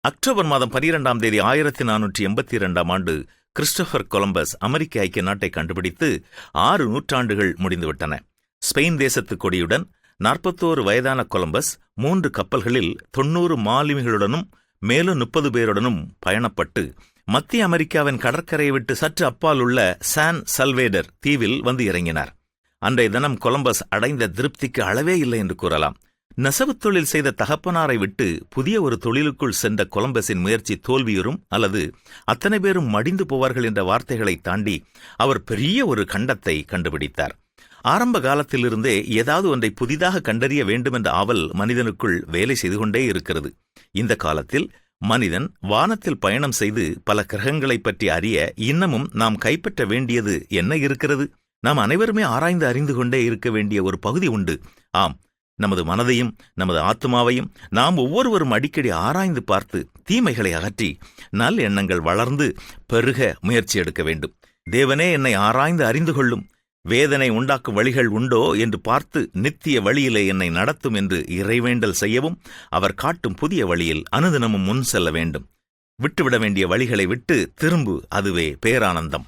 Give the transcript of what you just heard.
October மாதம் 12ஆம் தேதி 1482ஆம் ஆண்டு கிறிஸ்டோபர் கொலம்பஸ் அமெரிக்க ஐக்கிய நாட்டை கண்டுபிடித்து 6 நூற்றாண்டுகள் முடிந்துவிட்டன. ஸ்பெயின் தேசத்து கொடியுடன் 41 வயதான கொலம்பஸ் 3 கப்பல்களில் 90 மாலுமிகளுடனும் மேலும் 30 பேருடனும் பயணப்பட்டு மத்திய அமெரிக்காவின் கடற்கரையை விட்டு சற்று அப்பால் உள்ள சான் சல்வேடர் தீவில் வந்து இறங்கினார். அன்றைய தினம் கொலம்பஸ் அடைந்த திருப்திக்கு அளவே இல்லை என்று கூறலாம். நெசவுத் தொழில் செய்த தகப்பனாரை விட்டு புதிய ஒரு தொழிலுக்குள் சென்ற கொலம்பஸின் முயற்சி தோல்வியுறும் அல்லது அத்தனை பேரும் மடிந்து போவார்கள் என்ற வார்த்தைகளை தாண்டி அவர் பெரிய ஒரு கண்டத்தை கண்டுபிடித்தார். ஆரம்ப காலத்திலிருந்தே ஏதாவது ஒன்றை புதிதாக கண்டறிய வேண்டுமென்ற ஆவல் மனிதனுக்குள் வேலை செய்து கொண்டே இருக்கிறது. இந்த காலத்தில் மனிதன் வானத்தில் பயணம் செய்து பல கிரகங்களை பற்றி அறிய இன்னமும் நாம் கைப்பற்ற வேண்டியது என்ன இருக்கிறது? நாம் அனைவருமே ஆராய்ந்து அறிந்து கொண்டே இருக்க வேண்டிய ஒரு பகுதி உண்டு. ஆம், நமது மனதையும் நமது ஆத்மாவையும் நாம் ஒவ்வொருவரும் அடிக்கடி ஆராய்ந்து பார்த்து தீமைகளை அகற்றி நல்ல எண்ணங்கள் வளர்ந்து பெருக முயற்சி எடுக்க வேண்டும். தேவனே என்னை ஆராய்ந்து அறிந்து கொள்ளும், வேதனை உண்டாக்கும் வழிகள் உண்டோ என்று பார்த்து நித்திய வழியிலே என்னை நடத்தும் என்று இறைவேண்டல் செய்யவும் அவர் காட்டும் புதிய வழியில் அனுதினமும் முன் செல்ல வேண்டும். விட்டுவிட வேண்டிய வழிகளை விட்டு திரும்பு, அதுவே பேரானந்தம்.